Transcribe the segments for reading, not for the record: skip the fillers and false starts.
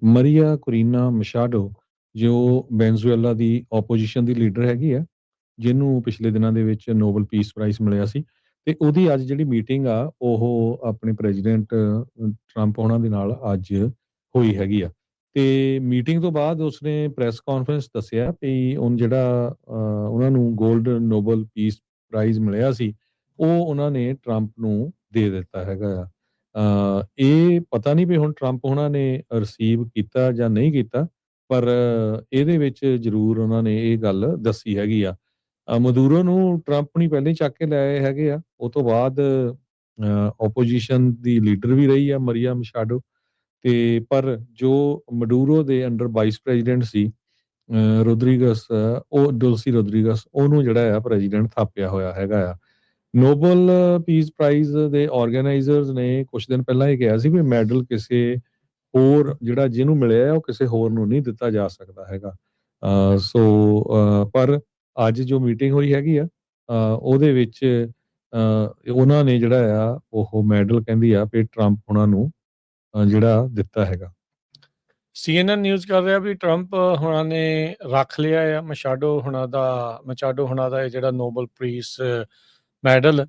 ਮਰੀਆ ਕੁਰੀਨਾ ਮਸ਼ਾਡੋ ਜੋ ਵੈਨਜ਼ੂਏਲਾ ਦੀ ਆਪੋਜੀਸ਼ਨ ਦੀ ਲੀਡਰ ਹੈਗੀ ਆ, ਜਿਹਨੂੰ ਪਿਛਲੇ ਦਿਨਾਂ ਦੇ ਵਿੱਚ ਨੋਬਲ ਪੀਸ ਪ੍ਰਾਈਜ਼ ਮਿਲਿਆ ਸੀ ਤੇ ਉਹਦੀ ਅੱਜ ਜਿਹੜੀ ਮੀਟਿੰਗ ਆ ਉਹ ਆਪਣੇ ਪ੍ਰੈਜ਼ੀਡੈਂਟ ਟਰੰਪ ਹੋਣਾ ਦੇ ਨਾਲ ਅੱਜ ਹੋਈ ਹੈਗੀ ਆ। ਤੇ ਮੀਟਿੰਗ ਤੋਂ ਬਾਅਦ ਉਸਨੇ ਪ੍ਰੈਸ ਕਾਨਫਰੰਸ ਦੱਸਿਆ ਵੀ ਜਿਹੜਾ ਉਹਨਾਂ ਨੂੰ 골ਡ ਨੋਬਲ ਪੀਸ ਪ੍ਰਾਈਜ਼ ਮਿਲਿਆ ਸੀ, ਉਹ ਉਹਨਾਂ ਨੇ ਟਰੰਪ ਨੂੰ ਦੇ ਦਿੱਤਾ ਹੈਗਾ ਆ। ਇਹ ਪਤਾ ਨਹੀਂ ਵੀ ਹੁਣ ਟਰੰਪ ਹੋਣਾ ਨੇ ਰਿਸੀਵ ਕੀਤਾ ਜਾਂ ਨਹੀਂ ਕੀਤਾ, ਪਰ ਇਹਦੇ ਵਿੱਚ ਜ਼ਰੂਰ ਉਹਨਾਂ ਨੇ ਇਹ ਗੱਲ ਦੱਸੀ ਹੈਗੀ ਆ। ਮਦੂਰੋ ਨੂੰ ਟਰੰਪ ਨੇ ਪਹਿਲੇ ਹੀ ਚੱਕ ਕੇ ਲੈ ਆਏ ਹੈਗੇ ਆ। ਉਹ ਤੋਂ ਬਾਅਦ ਆਪੋਜੀਸ਼ਨ ਦੀ ਲੀਡਰ ਵੀ ਰਹੀ ਆ ਮਰੀਆ ਮਸ਼ਾਡੋ। ਤੇ ਪਰ ਜੋ ਮਡੂਰੋ ਦੇ ਅੰਡਰ ਵਾਈਸ ਪ੍ਰੈਜ਼ੀਡੈਂਟ ਸੀ ਰੋਦਰੀਗਸ, ਉਹ ਡੁਲਸੀ ਰੋਦਰੀਗਸ, ਉਹਨੂੰ ਜਿਹੜਾ ਆ ਪ੍ਰੈਜ਼ੀਡੈਂਟ ਥਾਪਿਆ ਹੋਇਆ ਹੈਗਾ ਆ। ਨੋਬਲ ਪੀਸ ਪ੍ਰਾਈਜ਼ ਦੇ ਆਰਗੇਨਾਈਜ਼ਰਸ ਨੇ ਕੁਝ ਦਿਨ ਪਹਿਲਾਂ ਇਹ ਕਿਹਾ ਸੀ ਵੀ ਮੈਡਲ ਕਿਸੇ ਹੋਰ ਜਿਹੜਾ ਜਿਹਨੂੰ ਮਿਲਿਆ ਉਹ ਕਿਸੇ ਹੋਰ ਨੂੰ ਨਹੀਂ ਦਿੱਤਾ ਜਾ ਸਕਦਾ ਹੈਗਾ। ਸੋ ਪਰ ਅੱਜ ਜੋ ਮੀਟਿੰਗ ਹੋਈ ਹੈਗੀ ਆ ਉਹਦੇ ਵਿੱਚ ਉਹਨਾਂ ਨੇ ਜਿਹੜਾ ਆ ਉਹ ਮੈਡਲ ਕਹਿੰਦੀ ਆ ਵੀ ਟਰੰਪ ਉਹਨਾਂ ਨੂੰ ਜਿਹੜਾ ਦਿੱਤਾ ਹੈਗਾ। CNN ਨਿਊਜ਼ ਕਰ ਰਿਹਾ ਵੀ ਟਰੰਪ ਹੁਣਾਂ ਨੇ ਰੱਖ ਲਿਆ ਆ ਮਚਾਡੋ ਹੁਣਾਂ ਦਾ ਇਹ ਜਿਹੜਾ ਨੋਬਲ ਪੀਸ ਮੈਡਲ,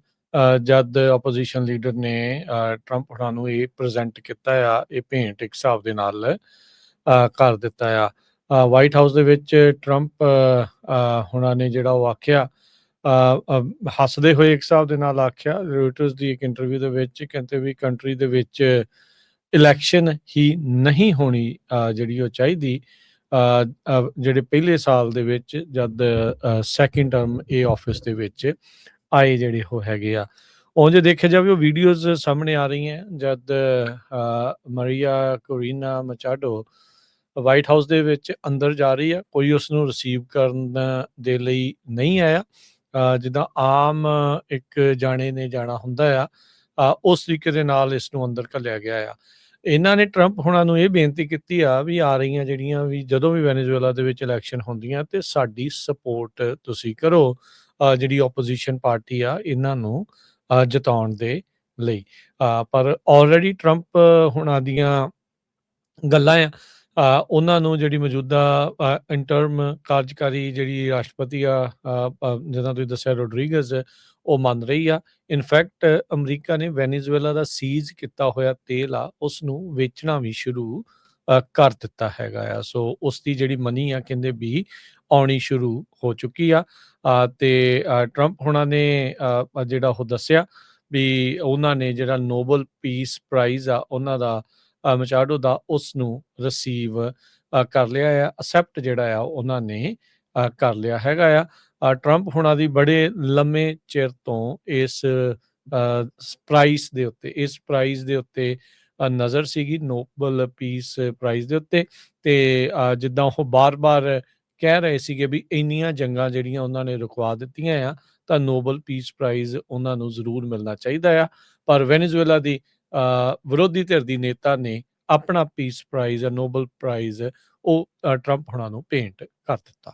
ਜਦ ਆਪੋਜੀਸ਼ਨ ਲੀਡਰ ਨੇ ਟਰੰਪ ਹੁਣਾਂ ਨੂੰ ਇਹ ਪ੍ਰੈਜ਼ੈਂਟ ਕੀਤਾ ਆ, ਇਹ ਭੇਂਟ ਇੱਕ ਹਿਸਾਬ ਦੇ ਨਾਲ ਕਰ ਦਿੱਤਾ ਆ। ਵਾਈਟ ਹਾਊਸ ਦੇ ਵਿੱਚ ਟਰੰਪ ਹੁਣਾਂ ਨੇ ਜਿਹੜਾ ਉਹ ਆਖਿਆ, ਹੱਸਦੇ ਹੋਏ ਇੱਕ ਹਿਸਾਬ ਦੇ ਨਾਲ ਆਖਿਆ ਰੋਇਟਰਸ ਦੀ ਇੱਕ ਇੰਟਰਵਿਊ ਦੇ ਵਿੱਚ, ਕਹਿੰਦੇ ਵੀ ਕੰਟਰੀ ਦੇ ਵਿੱਚ ਇਲੈਕਸ਼ਨ ਹੀ ਨਹੀਂ ਹੋਣੀ ਜਿਹੜੀ ਉਹ ਚਾਹੀਦੀ, ਜਿਹੜੇ ਪਹਿਲੇ ਸਾਲ ਦੇ ਵਿੱਚ ਜਦ ਸੈਕਿੰਡ ਟਰਮ ਇਹ ਆਫਿਸ ਦੇ ਵਿੱਚ ਆਏ ਜਿਹੜੇ ਉਹ ਹੈਗੇ ਆ। ਉਂਝ ਦੇਖਿਆ ਜਾਵੇ ਉਹ ਵੀਡੀਓਜ਼ ਸਾਹਮਣੇ ਆ ਰਹੀਆਂ ਜਦ ਮਰੀਆ ਕੁਰੀਨਾ ਮਚਾਡੋ ਵਾਈਟ ਹਾਊਸ ਦੇ ਵਿੱਚ ਅੰਦਰ ਜਾ ਰਹੀ ਆ, ਕੋਈ ਉਸ ਨੂੰ ਰਿਸੀਵ ਕਰਨ ਦੇ ਲਈ ਨਹੀਂ ਆਇਆ। ਜਿੱਦਾਂ ਆਮ ਇੱਕ ਜਾਣੇ ਨੇ ਜਾਣਾ ਹੁੰਦਾ ਆ, ਉਸ ਤਰੀਕੇ ਦੇ ਨਾਲ ਇਸ ਨੂੰ ਅੰਦਰ ਘੱਲਿਆ ਗਿਆ ਆ। ਇਹਨਾਂ ਨੇ ਟਰੰਪ ਹੁਣਾਂ ਨੂੰ ਇਹ ਬੇਨਤੀ ਕੀਤੀ ਆ ਵੀ ਆ ਰਹੀਆਂ ਜਿਹੜੀਆਂ ਵੀ ਜਦੋਂ ਵੀ ਵੈਨੇਜ਼ੁਏਲਾ ਦੇ ਵਿੱਚ ਇਲੈਕਸ਼ਨ ਹੁੰਦੀਆਂ ਤੇ ਸਾਡੀ ਸਪੋਰਟ ਤੁਸੀਂ ਕਰੋ, ਜਿਹੜੀ ਆਪੋਜੀਸ਼ਨ ਪਾਰਟੀ ਆ ਇਹਨਾਂ ਨੂੰ ਜਿਤਾਉਣ ਦੇ ਲਈ। ਪਰ ਆਲਰੇਡੀ ਟਰੰਪ ਹੁਣਾਂ ਦੀਆਂ ਗੱਲਾਂ ਆ, ਉਹਨਾਂ ਨੂੰ ਜਿਹੜੀ ਮੌਜੂਦਾ ਇੰਟਰਮ ਕਾਰਜਕਾਰੀ ਜਿਹੜੀ ਰਾਸ਼ਟਰਪਤੀ ਆ, ਜਿੱਦਾਂ ਤੁਸੀਂ ਦੱਸਿਆ ਰੋਡਰੀਗਜ਼, ਉਹ ਮੰਨ ਰਹੀ ਆ। ਇਨਫੈਕਟ ਅਮਰੀਕਾ ਨੇ ਵੈਨੇਜ਼ੁਏਲਾ ਦਾ ਸੀਜ਼ ਕੀਤਾ ਹੋਇਆ ਤੇਲ ਆ ਉਸ ਨੂੰ ਵੇਚਣਾ ਵੀ ਸ਼ੁਰੂ ਕਰ ਦਿੱਤਾ ਹੈਗਾ ਆ। ਸੋ ਉਸ ਦੀ ਜਿਹੜੀ ਮਨੀ ਆ ਕਹਿੰਦੇ ਵੀ ਆਉਣੀ ਸ਼ੁਰੂ ਹੋ ਚੁੱਕੀ ਆ। ਤੇ ਟਰੰਪ ਹੁਣਾਂ ਨੇ ਜਿਹੜਾ ਉਹ ਦੱਸਿਆ ਵੀ ਉਹਨਾਂ ਨੇ ਜਿਹੜਾ ਨੋਬਲ ਪੀਸ ਪ੍ਰਾਈਜ਼ ਆ ਉਹਨਾਂ ਦਾ ਮਚਾਡੋ ਦਾ, ਉਸ ਨੂੰ ਰਿਸੀਵ ਕਰ ਲਿਆ ਆ, ਅਸੈਪਟ ਜਿਹੜਾ ਆ ਉਹਨਾਂ ਨੇ ਕਰ ਲਿਆ ਹੈਗਾ ਆ। ਟਰੰਪ ਹੁਣਾਂ ਦੀ ਬੜੇ ਲੰਮੇ ਚਿਰ ਤੋਂ ਇਸ ਪ੍ਰਾਈਜ਼ ਦੇ ਉੱਤੇ ਨਜ਼ਰ ਸੀਗੀ, ਨੋਬਲ ਪੀਸ ਪ੍ਰਾਈਜ਼ ਦੇ ਉੱਤੇ। ਤੇ ਜਿੱਦਾਂ ਉਹ ਬਾਰ-ਬਾਰ ਕਹਿ ਰਹੇ ਸੀਗੇ ਵੀ ਇੰਨੀਆਂ ਜੰਗਾਂ ਜਿਹੜੀਆਂ ਉਹਨਾਂ ਨੇ ਰੁਕਵਾ ਦਿੱਤੀਆਂ ਆ ਤਾਂ ਨੋਬਲ ਪੀਸ ਪ੍ਰਾਈਜ਼ ਉਹਨਾਂ ਨੂੰ ਜ਼ਰੂਰ ਮਿਲਣਾ ਚਾਹੀਦਾ ਆ। ਪਰ ਵੈਨੇਜ਼ੁਏਲਾ ਦੀ ਵਿਰੋਧੀ ਧਿਰ ਦੀ ਨੇਤਾ ਨੇ ਆਪਣਾ ਪੀਸ ਪ੍ਰਾਈਜ਼, ਨੋਬਲ ਪ੍ਰਾਈਜ਼, ਉਹ ਟਰੰਪ ਹੁਣਾਂ ਨੂੰ ਭੇਂਟ ਕਰ ਦਿੱਤਾ।